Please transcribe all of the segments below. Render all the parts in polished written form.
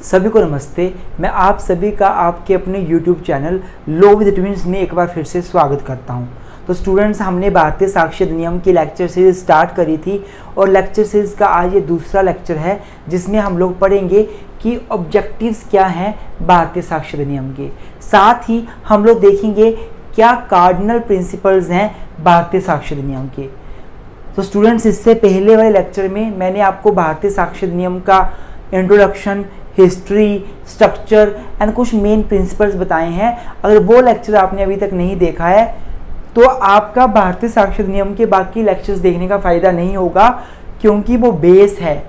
सभी को नमस्ते। मैं आप सभी का आपके अपने YouTube channel low with twins में एक बार फिर से स्वागत करता हूं। तो स्टूडेंट्स, हमने भारतीय साक्षी अधिनियम की लेक्चर सीरीज स्टार्ट करी थी और लेक्चर सीरीज का आज ये दूसरा लेक्चर है जिसमें हम लोग पढ़ेंगे कि ऑब्जेक्टिव्स क्या हैं भारतीय साक्षी अधिनियम के। साथ ही हम लोग देखेंगे क्या कार्डिनल प्रिंसिपल्स हैं भारतीय साक्षी अधिनियम के। तो स्टूडेंट्स, इससे पहले वाले लेक्चर में मैंने आपको भारतीय साक्षी अधिनियम का इंट्रोडक्शन, हिस्ट्री, स्ट्रक्चर एंड कुछ मेन प्रिंसिपल्स बताए हैं। अगर वो लेक्चर आपने अभी तक नहीं देखा है तो आपका भारतीय साक्षी अधिनियम के बाकी लेक्चर्स देखने का फ़ायदा नहीं होगा, क्योंकि वो बेस है।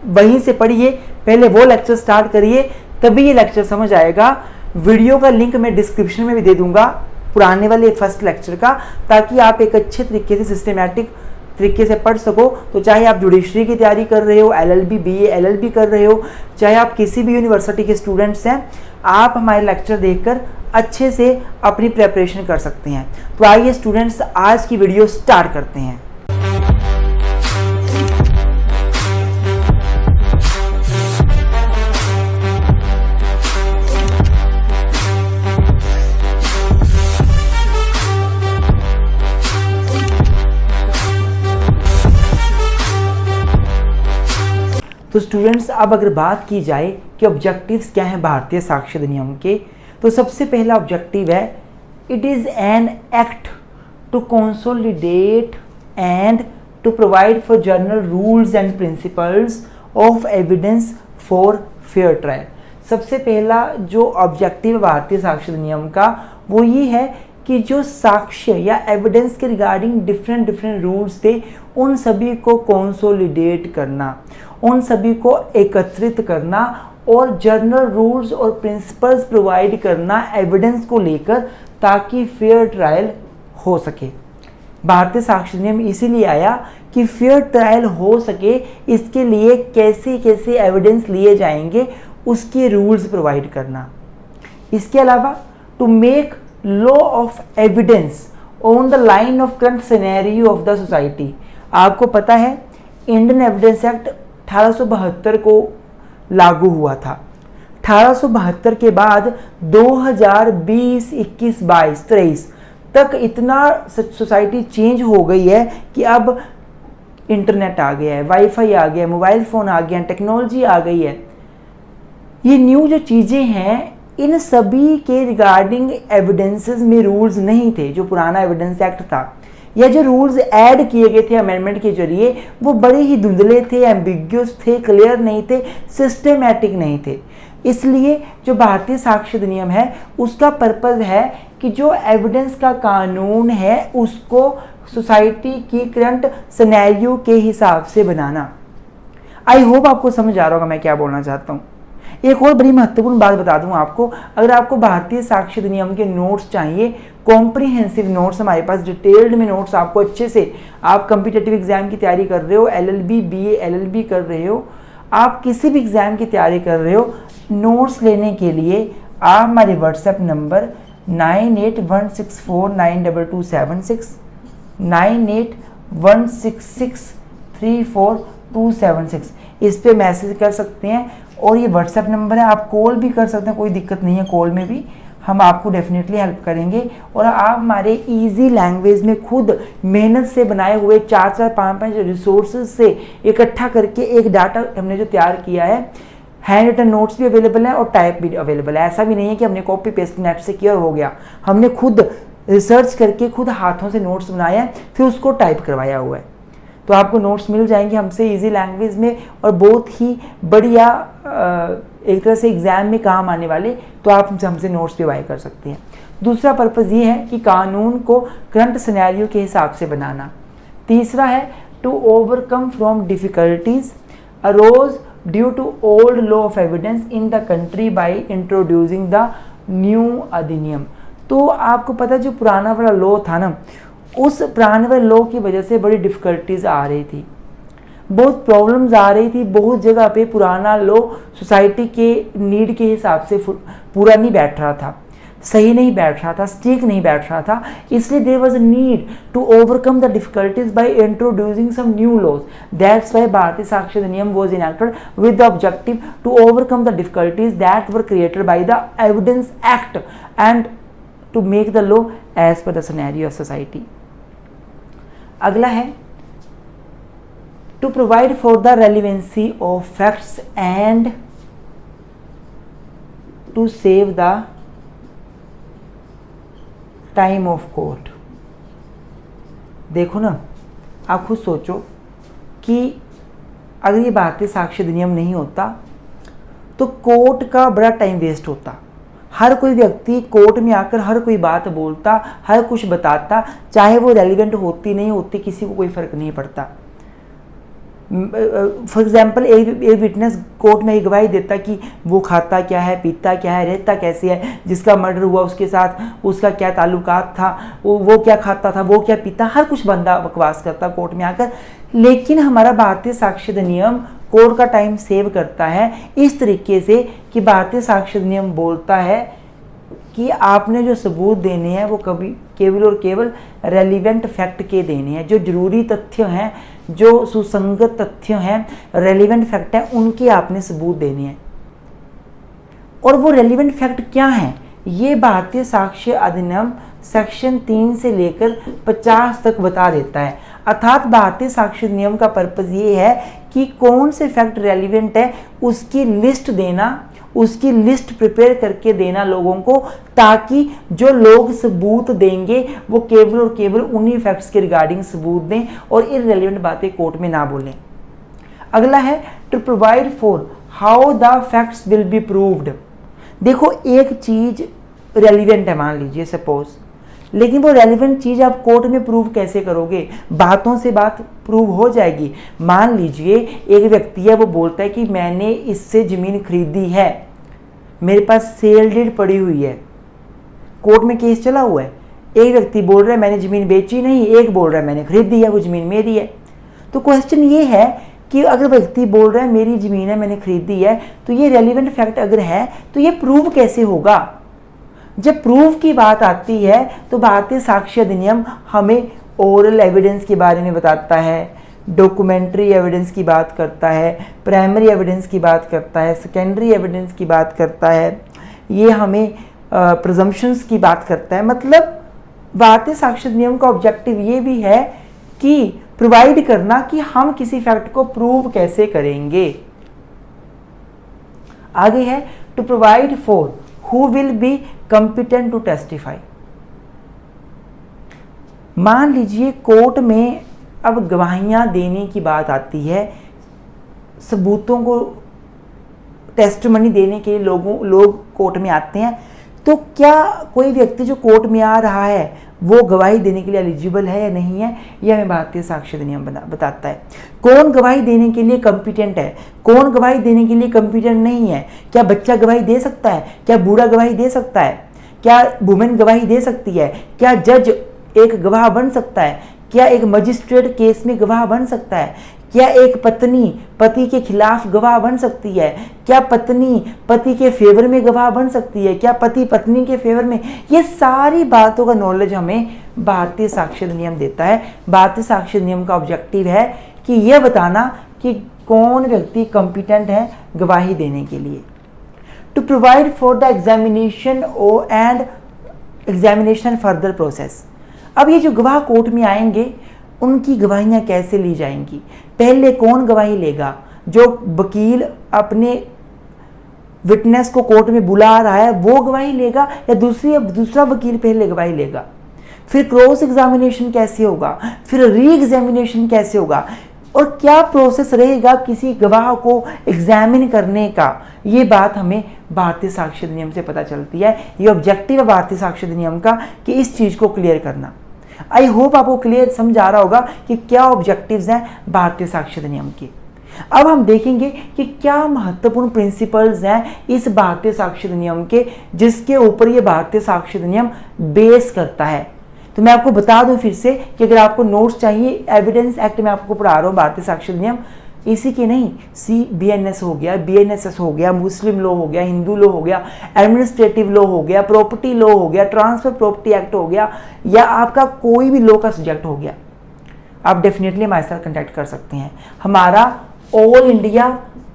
वहीं से पढ़िए, पहले वो लेक्चर स्टार्ट करिए, तभी ये लेक्चर समझ आएगा। वीडियो का लिंक मैं डिस्क्रिप्शन में भी दे दूंगा पुराने वाले फर्स्ट लेक्चर का, ताकि आप एक अच्छे तरीके से सिस्टमेटिक तरीके से पढ़ सको। तो चाहे आप जुडिशरी की तैयारी कर रहे हो, LLB BA LLB कर रहे हो, चाहे आप किसी भी यूनिवर्सिटी के स्टूडेंट्स हैं, आप हमारे लेक्चर देखकर अच्छे से अपनी प्रिपरेशन कर सकते हैं। तो आइए स्टूडेंट्स, आज की वीडियो स्टार्ट करते हैं। तो स्टूडेंट्स, अब अगर बात की जाए कि ऑब्जेक्टिव्स क्या हैं भारतीय साक्षी अधिनियम के, तो सबसे पहला ऑब्जेक्टिव है it is an act to consolidate and to provide for general rules and principles of evidence for fair trial. सबसे पहला जो ऑब्जेक्टिव है भारतीय साक्षी अधिनियम का वो ये है कि जो साक्ष्य या एविडेंस के रिगार्डिंग डिफरेंट रूल्स थे, उन सभी को कंसोलिडेट करना, उन सभी को एकत्रित करना और जनरल रूल्स और प्रिंसिपल्स प्रोवाइड करना एविडेंस को लेकर, ताकि फेयर ट्रायल हो सके। भारतीय साक्षी अधिनियम इसीलिए आया कि फेयर ट्रायल हो सके, इसके लिए कैसे कैसे एविडेंस लिए जाएंगे उसके रूल्स प्रोवाइड करना। इसके अलावा to make law of evidence on the line of current scenario of the society. आपको पता है इंडियन एविडेंस एक्ट 1872 को लागू हुआ था। 1872 के बाद 2020, 21, 22, 23 तक इतना सोसाइटी चेंज हो गई है कि अब इंटरनेट आ गया है, वाईफाई आ गया है, मोबाइल फ़ोन आ गया है, टेक्नोलॉजी आ गई है। ये न्यू जो चीज़ें हैं, इन सभी के रिगार्डिंग एविडेंसेस में रूल्स नहीं थे। जो पुराना एविडेंस एक्ट था या जो रूल्स ऐड किए गए थे अमेंडमेंट के जरिए, वो बड़े ही धुंधले थे, एम्बिग्यूस थे, क्लियर नहीं थे, सिस्टमैटिक नहीं थे। इसलिए जो भारतीय साक्ष्य अधिनियम है उसका पर्पज़ है कि जो एविडेंस का कानून है उसको सोसाइटी की करंट सिनेरियो के हिसाब से बनाना। आई होप आपको समझ आ रहा होगा मैं क्या बोलना चाहता हूँ। एक और बड़ी महत्वपूर्ण बात बता दूं आपको, अगर आपको भारतीय साक्ष्य अधिनियम के नोट्स चाहिए, कॉम्प्रिहेंसिव नोट्स हमारे पास, डिटेल्ड में नोट्स आपको अच्छे से, आप कम्पिटिटिव एग्जाम की तैयारी कर रहे हो, LLB BA LLB कर रहे हो, आप किसी भी एग्जाम की तैयारी कर रहे हो, नोट्स लेने के लिए आप हमारे व्हाट्सएप नंबर 9816492276 9816634276 इस पे मैसेज कर सकते हैं। और ये व्हाट्सएप नंबर है, आप कॉल भी कर सकते हैं, कोई दिक्कत नहीं है, कॉल में भी हम आपको डेफिनेटली हेल्प करेंगे। और आप हमारे इजी लैंग्वेज में खुद मेहनत से बनाए हुए 4-4, 5-5 रिसोर्सेज से इकट्ठा करके एक डाटा हमने जो तैयार किया है, हैंड रिटन नोट्स भी अवेलेबल है और टाइप भी अवेलेबल है। ऐसा भी नहीं है कि हमने कॉपी पेस्ट नेट से किया और हो गया, हमने खुद रिसर्च करके खुद हाथों से नोट्स बनाया है, फिर उसको टाइप करवाया हुआ है। तो आपको नोट्स मिल जाएंगे हमसे इजी लैंग्वेज में और बहुत ही बढ़िया, एक तरह से एग्जाम में काम आने वाले। तो आप हमसे नोट्स भी बाय कर सकते हैं। दूसरा पर्पज़ ये है कि कानून को करंट सिनेरियो के हिसाब से बनाना। तीसरा है to overcome from difficulties arose due to old law of evidence in the country by introducing the new अधिनियम। तो आपको पता है जो पुराना वाला लॉ था ना, उस पुराने वाले लॉ की वजह से बड़ी डिफ़िकल्टीज आ रही थी, बहुत प्रॉब्लम्स आ रही थी। बहुत जगह पे पुराना लॉ सोसाइटी के नीड के हिसाब से पूरा नहीं बैठ रहा था। सही नहीं बैठ रहा था, स्टिक नहीं बैठ रहा था, इसलिए there was a need to overcome the difficulties by introducing some new laws. That's why Bharatiya Sakshya Adhiniyam was enacted with the objective to overcome the difficulties that were created by the evidence act and to make the law as per the scenario of society. अगला है to provide for the relevancy of facts and to save the time of court. देखो ना, आप खुद सोचो कि अगर ये भारतीय साक्ष्य अधिनियम नहीं होता तो कोर्ट का बड़ा टाइम वेस्ट होता। हर कोई व्यक्ति कोर्ट में आकर हर कोई बात बोलता, हर कुछ बताता, चाहे वो रेलिवेंट होती नहीं होती, किसी को कोई फर्क नहीं पड़ता। फॉर एग्जाम्पल एक विटनेस कोर्ट में गवाही देता कि वो खाता क्या है, पीता क्या है, रहता कैसे है, जिसका मर्डर हुआ उसके साथ उसका क्या ताल्लुकात था, वो क्या खाता था, वो क्या पीता, हर कुछ बंदा बकवास करता कोर्ट में आकर। लेकिन हमारा भारतीय साक्ष्य अधिनियम कोर्ट का टाइम सेव करता है इस तरीके से कि भारतीय साक्ष्य अधिनियम बोलता है कि आपने जो सबूत देने हैं वो कभी केवल और केवल रेलिवेंट फैक्ट के देने हैं, जो जरूरी तथ्य हैं, जो सुसंगत तथ्य हैं, रेलिवेंट फैक्ट हैं, उनके आपने सबूत देने हैं। और वो रेलिवेंट फैक्ट क्या हैं? ये भारतीय साक्ष्य अधिनियम सेक्शन 3 से लेकर 50 तक बता देता है। अर्थात भारतीय साक्ष्य अधिनियम का पर्पस ये है कि कौन से फैक्ट रेलिवेंट है उसकी लिस्ट देना, उसकी लिस्ट प्रिपेयर करके देना लोगों को, ताकि जो लोग सबूत देंगे वो केवल और केवल उन्हीं फैक्ट्स के रिगार्डिंग सबूत दें और इररेलेवेंट बातें कोर्ट में ना बोलें। अगला है to provide for how the facts will be proved. देखो, एक चीज रेलिवेंट है मान लीजिए सपोज, लेकिन वो रेलिवेंट चीज आप कोर्ट में प्रूव कैसे करोगे? बातों से बात प्रूव हो जाएगी। मान लीजिए एक व्यक्ति है, वो बोलता है कि मैंने इससे जमीन खरीदी है, मेरे पास सेल डीड पड़ी हुई है, कोर्ट में केस चला हुआ है। एक व्यक्ति बोल रहा है मैंने जमीन बेची नहीं, एक बोल रहा है मैंने खरीदी है, वो जमीन मेरी है। तो क्वेश्चन ये है कि अगर व्यक्ति बोल रहा है मेरी जमीन है, मैंने खरीदी है, तो ये रेलिवेंट फैक्ट अगर है तो ये प्रूव कैसे होगा? जब प्रूफ की बात आती है तो भारतीय साक्ष्य अधिनियम हमें ओरल एविडेंस के बारे में बताता है, डॉक्यूमेंट्री एविडेंस की बात करता है, प्राइमरी एविडेंस की बात करता है, सेकेंडरी एविडेंस की बात करता है, ये हमें प्रिजम्पशंस की बात करता है। मतलब भारतीय साक्ष्य अधिनियम का ऑब्जेक्टिव ये भी है कि प्रोवाइड करना कि हम किसी फैक्ट को प्रूव कैसे करेंगे। आगे है to provide for who will be competent to testify। मान लीजिए कोर्ट में अब गवाहियां देने की बात आती है, सबूतों को टेस्टमनी देने के लिए लोग कोर्ट में आते हैं, तो क्या कोई व्यक्ति जो कोर्ट में आ रहा है वो गवाही देने के लिए एलिजिबल है या नहीं है, यह हमें भारतीय साक्ष्य अधिनियम बताता है। कौन गवाही देने के लिए कॉम्पिटेंट है, कौन गवाही देने के लिए कॉम्पिटेंट नहीं है? क्या बच्चा गवाही दे सकता है? क्या बूढ़ा गवाही दे सकता है? क्या वुमेन गवाही दे सकती है? क्या जज एक गवाह बन सकता है? क्या एक मजिस्ट्रेट केस में गवाह बन सकता है? क्या एक पत्नी पति के खिलाफ गवाह बन सकती है? क्या पत्नी पति के फेवर में गवाह बन सकती है? क्या पति पत्नी के फेवर में? ये सारी बातों का नॉलेज हमें भारतीय साक्ष्य अधिनियम देता है। भारतीय साक्ष्य अधिनियम का ऑब्जेक्टिव है कि यह बताना कि कौन व्यक्ति कॉम्पिटेंट है गवाही देने के लिए। To provide for the examination and examination further process. अब ये जो गवाह कोर्ट में आएंगे उनकी गवाहियाँ कैसे ली जाएंगी? पहले कौन गवाही लेगा? जो वकील अपने विटनेस को कोर्ट में बुला रहा है वो गवाही लेगा या दूसरा वकील पहले गवाही लेगा? फिर क्रॉस एग्जामिनेशन कैसे होगा? फिर री एग्जामिनेशन कैसे होगा? और क्या प्रोसेस रहेगा किसी गवाह को एग्जामिन करने का? ये बात हमें भारतीय साक्ष्य अधिनियम से पता चलती है। ये ऑब्जेक्टिव है भारतीय साक्ष्य अधिनियम का कि इस चीज़ को क्लियर करना। आई होप आपको क्लियर समझ आ रहा होगा कि क्या ऑब्जेक्टिव्स हैं भारतीय साक्ष्य अधिनियम के। अब हम देखेंगे कि क्या महत्वपूर्ण प्रिंसिपल्स हैं इस भारतीय साक्ष्य अधिनियम के, जिसके ऊपर ये भारतीय साक्ष्य अधिनियम बेस करता है। तो मैं आपको बता दूं फिर से कि अगर आपको नोट्स चाहिए, एविडेंस एक्ट में आपको पढ़ा रहा हूँ भारतीय साक्ष्य अधिनियम, इसी के नहीं, BNS हो गया, BNSS हो गया, मुस्लिम लॉ हो गया, हिंदू लॉ हो गया, एडमिनिस्ट्रेटिव लॉ हो गया, प्रॉपर्टी लॉ हो गया, ट्रांसफर प्रॉपर्टी एक्ट हो गया, या आपका कोई भी लॉ का सब्जेक्ट हो गया, आप डेफिनेटली हमारे साथ कंटेक्ट कर सकते हैं। हमारा ऑल इंडिया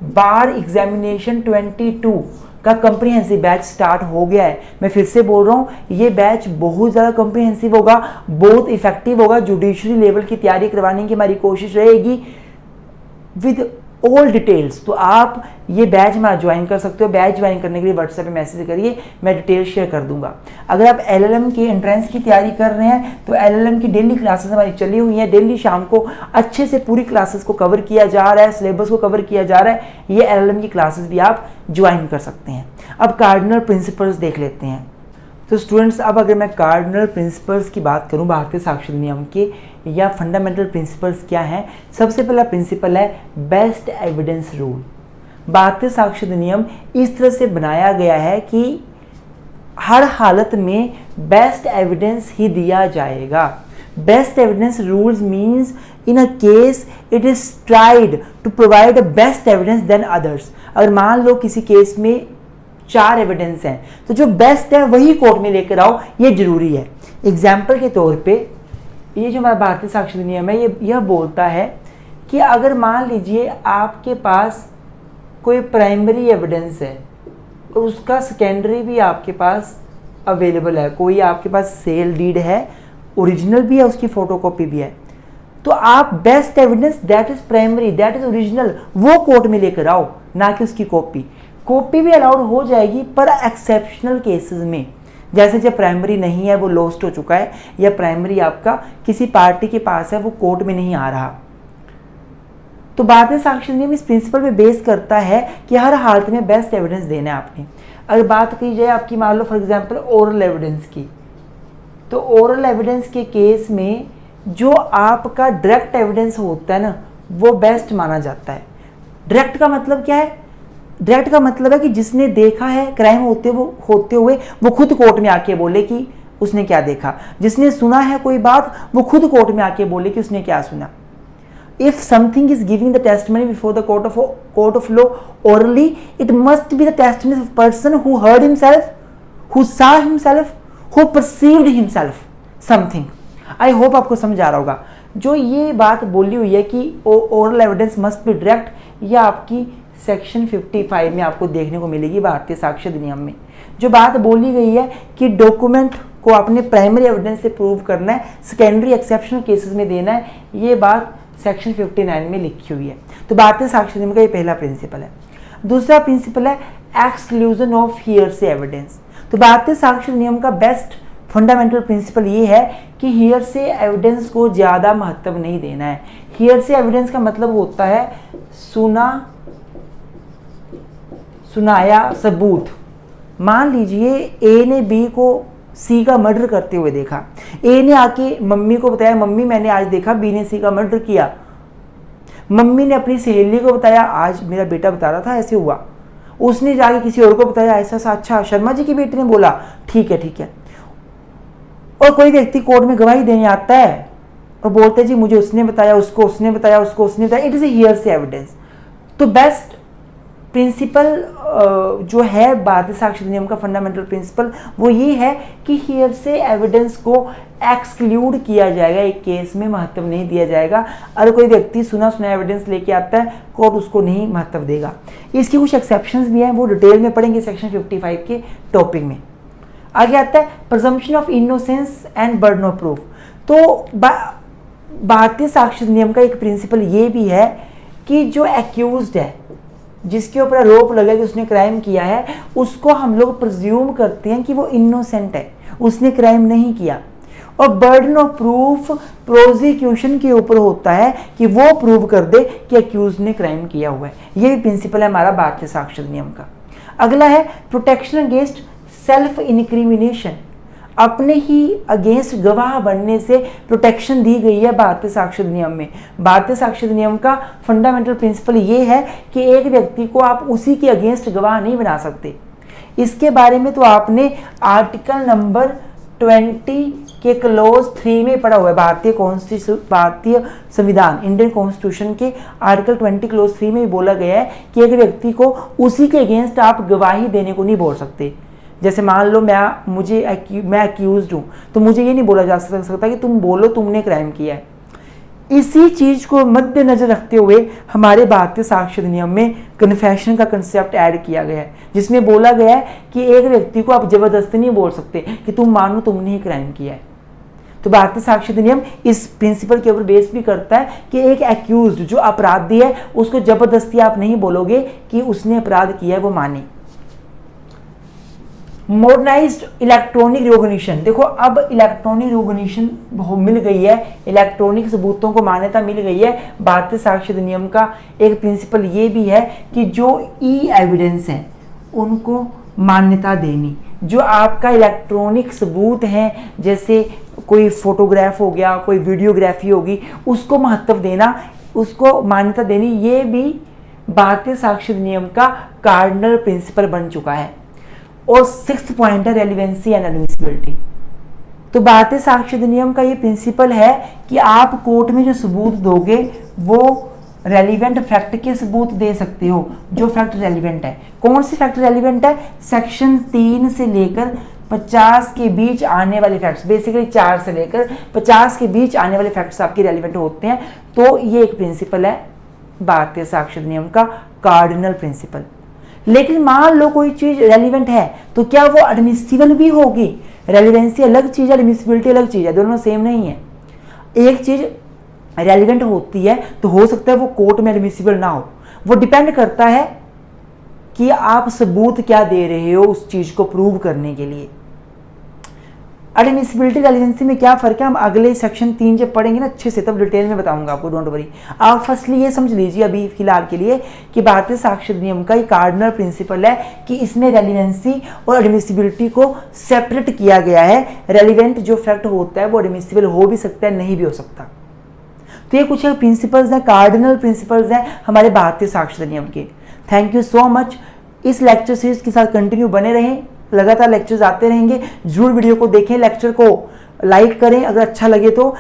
बार एग्जामिनेशन 22 का कॉम्प्रिहेंसिव बैच स्टार्ट हो गया है। मैं फिर से बोल रहा हूँ, ये बैच बहुत ज़्यादा कॉम्प्रिहेंसिव होगा, बहुत इफेक्टिव होगा। जुडिशरी लेवल की तैयारी करवाने की हमारी कोशिश रहेगी विद ऑल डिटेल्स। तो आप ये बैच हमारा ज्वाइन कर सकते हो। बैच ज्वाइन करने के लिए व्हाट्सएप पे मैसेज करिए, मैं डिटेल शेयर कर दूंगा। अगर आप LLM के एंट्रेंस की तैयारी कर रहे हैं तो LLM की डेली क्लासेस हमारी चली हुई हैं। डेली शाम को अच्छे से पूरी क्लासेस को कवर किया जा रहा है, सिलेबस को कवर किया जा रहा है। ये LLM की क्लासेस भी आप ज्वाइन कर सकते हैं। अब कार्डिनल प्रिंसिपल्स देख लेते हैं। तो स्टूडेंट्स, अब अगर मैं कार्डिनल प्रिंसिपल्स की बात करूं भारतीय साक्षर अधिनियम के, या फंडामेंटल प्रिंसिपल्स क्या हैं, सबसे पहला प्रिंसिपल है बेस्ट एविडेंस रूल। भारतीय साक्षर अधिनियम इस तरह से बनाया गया है कि हर हालत में बेस्ट एविडेंस ही दिया जाएगा। Best evidence rules means in a case it is tried to provide a best evidence than others. अगर मान लो किसी केस में 4 एविडेंस हैं, तो जो बेस्ट है वही कोर्ट में लेकर आओ, ये जरूरी है। एग्जाम्पल के तौर पे ये जो हमारा भारतीय साक्षर अधिनियम है, यह बोलता है कि अगर मान लीजिए आपके पास कोई प्राइमरी एविडेंस है और उसका सेकेंडरी भी आपके पास अवेलेबल है, कोई आपके पास सेल डीड है, ओरिजिनल भी है, उसकी फोटोकॉपी भी है, तो आप best evidence that is primary, that is original, वो कोर्ट में लेकर आओ, ना कि उसकी कॉपी। कॉपी भी अलाउड हो जाएगी पर एक्सेप्शनल केसेस में, जैसे जब प्राइमरी नहीं है, वो लॉस्ट हो चुका है, या प्राइमरी आपका किसी पार्टी के पास है, वो कोर्ट में नहीं आ रहा। तो भारतीय साक्षर अधिनियम इस प्रिंसिपल पे बेस करता है कि हर हालत में बेस्ट एविडेंस देना है आपने। अगर बात की जाए आपकी, मान लो फॉर एग्जांपल ओरल एविडेंस की, तो ओरल एविडेंस के केस में जो आपका डायरेक्ट एविडेंस होता है ना, वो बेस्ट माना जाता है। डायरेक्ट का मतलब क्या है? डायरेक्ट का मतलब है कि जिसने देखा है क्राइम होते हुए वो खुद कोर्ट में आके बोले कि उसने क्या देखा। जिसने सुना है कोई बात, वो खुद कोर्ट में आके बोले कि उसने क्या सुना। If something is giving the testimony before the court of law orally, it must be the testimony of a person who heard himself, who saw himself, who perceived himself something. I hope आपको समझ आ रहा होगा। जो ये बात बोली हुई है कि oral evidence must be direct, यह आपकी सेक्शन 55 में आपको देखने को मिलेगी भारतीय साक्ष्य अधिनियम में। जो बात बोली गई है कि डॉक्यूमेंट को आपने प्राइमरी एविडेंस से प्रूव करना है, सेकेंडरी एक्सेप्शनल केसेस में देना है, ये बात सेक्शन 59 में लिखी हुई है। तो भारतीय साक्ष्य अधिनियम का ये पहला प्रिंसिपल है। दूसरा प्रिंसिपल है एक्सक्लूजन ऑफ हियरसे एविडेंस। तो भारतीय साक्ष्य अधिनियम का बेस्ट फंडामेंटल प्रिंसिपल ये है कि हियरसे एविडेंस को ज़्यादा महत्व नहीं देना है। हियरसे एविडेंस का मतलब होता है सुनाया सबूत। मान लीजिए ए ने बी को सी का मर्डर करते हुए देखा, ए ने आके मम्मी को बताया, मम्मी मैंने आज देखा बी ने सी का मर्डर किया। मम्मी ने अपनी सहेली को बताया, आज मेरा बेटा बता रहा था ऐसे हुआ। उसने जाके किसी और को बताया, ऐसा सा, अच्छा शर्मा जी की बेटी ने बोला, ठीक है ठीक है। और कोई व्यक्ति कोर्ट में गवाही देने आता है और बोलते जी मुझे उसने बताया, उसको उसने बताया, उसको उसने बताया, it is a hearsay evidence. तो बेस्ट प्रिंसिपल जो है भारतीय साक्ष्य अधिनियम का फंडामेंटल प्रिंसिपल, वो ये है कि हियरसे एविडेंस को एक्सक्लूड किया जाएगा, एक केस में महत्व नहीं दिया जाएगा। अगर कोई व्यक्ति सुना एविडेंस लेके आता है, कोर्ट उसको नहीं महत्व देगा। इसकी कुछ एक्सेप्शंस भी हैं, वो डिटेल में पढ़ेंगे सेक्शन 55 के टॉपिक में। आगे आता है presumption of innocence and burden of proof. तो भारतीय साक्ष्य अधिनियम का एक प्रिंसिपल ये भी है कि जो एक्यूज्ड है, जिसके ऊपर आरोप लगा कि उसने क्राइम किया है, उसको हम लोग प्रिज्यूम करते हैं कि वो इनोसेंट है, उसने क्राइम नहीं किया। और बर्डन ऑफ प्रूफ प्रोसिक्यूशन के ऊपर होता है कि वो प्रूव कर दे कि अक्यूज ने क्राइम किया हुआ है। ये भी प्रिंसिपल है हमारा भारतीय साक्ष्य अधिनियम का। अगला है प्रोटेक्शन अगेंस्ट सेल्फ इनक्रिमिनेशन। अपने ही अगेंस्ट गवाह बनने से प्रोटेक्शन दी गई है भारतीय साक्ष्य अधिनियम में। भारतीय साक्ष्य अधिनियम का फंडामेंटल प्रिंसिपल ये है कि एक व्यक्ति को आप उसी के अगेंस्ट गवाह नहीं बना सकते। इसके बारे में तो आपने आर्टिकल नंबर 20 के क्लोज 3 में पड़ा हुआ है। भारतीय संविधान, इंडियन कॉन्स्टिट्यूशन के आर्टिकल 20 क्लोज 3 में बोला गया है कि एक व्यक्ति को उसी के अगेंस्ट आप गवाही देने को नहीं बोल सकते। जैसे मान लो मैं अक्यूज्ड हूँ, तो मुझे ये नहीं बोला जा सकता कि तुम बोलो तुमने क्राइम किया है। इसी चीज को मद्देनजर रखते हुए हमारे भारतीय साक्ष्य अधिनियम में कन्फेशन का कंसेप्ट ऐड किया गया है, जिसमें बोला गया है कि एक व्यक्ति को आप जबरदस्ती नहीं बोल सकते कि तुम मानो तुमने ही क्राइम किया है। तो भारतीय साक्ष्य अधिनियम इस प्रिंसिपल के ऊपर बेस भी करता है कि एक एक्यूज्ड जो अपराधी है उसको जबरदस्ती आप नहीं बोलोगे कि उसने अपराध किया है वो माने। मॉडर्नाइज्ड इलेक्ट्रॉनिक रिकॉग्निशन, देखो अब इलेक्ट्रॉनिक रिकॉग्निशन मिल गई है, इलेक्ट्रॉनिक सबूतों को मान्यता मिल गई है। भारतीय साक्ष्य अधिनियम का एक प्रिंसिपल ये भी है कि जो ई एविडेंस है उनको मान्यता देनी। जो आपका इलेक्ट्रॉनिक सबूत है, जैसे कोई फोटोग्राफ हो गया, कोई वीडियोग्राफी होगी, उसको महत्व देना, उसको मान्यता देनी, ये भी भारतीय साक्ष्य अधिनियम का कार्डिनल प्रिंसिपल बन चुका है। और 6th पॉइंट है रेलिवेंसी एंड एडमिसिबिलिटी। तो भारतीय साक्ष्य अधिनियम का ये प्रिंसिपल है कि आप कोर्ट में जो सबूत दोगे वो रेलिवेंट फैक्ट के सबूत दे सकते हो, जो फैक्ट रेलिवेंट है। कौन सी फैक्ट रेलिवेंट है? सेक्शन 3 से लेकर 50 के बीच आने वाले फैक्ट्स, बेसिकली 4 से लेकर 50 के बीच आने वाले फैक्ट्स आपके रेलिवेंट होते हैं। तो ये एक प्रिंसिपल है भारतीय साक्ष्य अधिनियम का, कार्डिनल प्रिंसिपल। लेकिन मान लो कोई चीज रेलिवेंट है तो क्या वो एडमिसिबल भी होगी? रेलिवेंसी अलग चीज है, एडमिसिबिलिटी अलग चीज है, दोनों सेम नहीं है। एक चीज रेलिवेंट होती है तो हो सकता है वो कोर्ट में एडमिसिबल ना हो, वो डिपेंड करता है कि आप सबूत क्या दे रहे हो उस चीज को प्रूव करने के लिए। एडमिसिबिलिटी रेलिवेंसी में क्या फर्क है हम अगले सेक्शन 3 जब पढ़ेंगे ना अच्छे से तब डिटेल में बताऊंगा आपको, डोंट वरी। आप फर्स्टली ये समझ लीजिए अभी फिलहाल के लिए कि भारतीय साक्ष्य अधिनियम का एक कार्डिनल प्रिंसिपल है कि इसमें रेलिवेंसी और एडमिसिबिलिटी को सेपरेट किया गया है। रेलिवेंट जो फैक्ट होता है वो एडमिसिबल हो भी सकता है, नहीं भी हो सकता। तो ये कुछ प्रिंसिपल्स हैं, कार्डिनल प्रिंसिपल्स हैं हमारे भारतीय साक्ष्य अधिनियम के। Thank you so much. इस लेक्चर सीरीज के साथ कंटिन्यू बने रहें, लगातार लेक्चर्स आते रहेंगे। जरूर वीडियो को देखें, लेक्चर को लाइक करें, अगर अच्छा लगे तो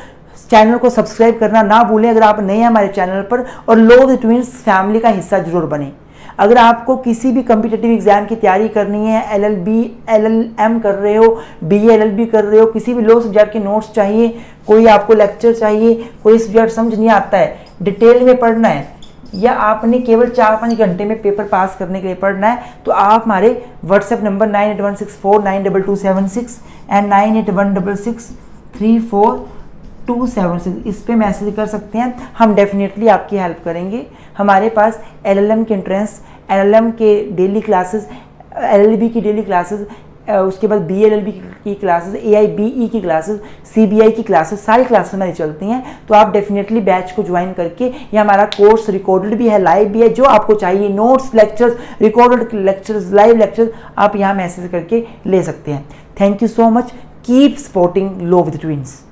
चैनल को सब्सक्राइब करना ना भूलें अगर आप नए हैं हमारे चैनल पर, और लॉ विद ट्विंस फैमिली का हिस्सा जरूर बने। अगर आपको किसी भी कम्पिटिटिव एग्जाम की तैयारी करनी है, LLB LLM कर रहे हो, BA LLB कर रहे हो, किसी भी लॉ सब्जेक्ट के नोट्स चाहिए, कोई आपको लेक्चर चाहिए, कोई सब्जेक्ट समझ नहीं आता है, डिटेल में पढ़ना है, या आपने केवल 4-5 घंटे में पेपर पास करने के लिए पढ़ना है, तो आप हमारे व्हाट्सएप नंबर 9816492276 एंड 9816634276 इस पे मैसेज कर सकते हैं। हम डेफिनेटली आपकी हेल्प करेंगे। हमारे पास LLM के एंट्रेंस, LLM के डेली क्लासेस, LLB की डेली क्लासेस, उसके बाद BLLB की क्लासेस, AIBE की क्लासेस, CBI की क्लासेस, सारी क्लासेस हमारी चलती हैं। तो आप डेफिनेटली बैच को ज्वाइन करके, ये हमारा कोर्स रिकॉर्डेड भी है, लाइव भी है, जो आपको चाहिए notes, lectures, recorded lectures, live lectures आप यहाँ मैसेज करके ले सकते हैं। Thank you so much. Keep supporting law with twins.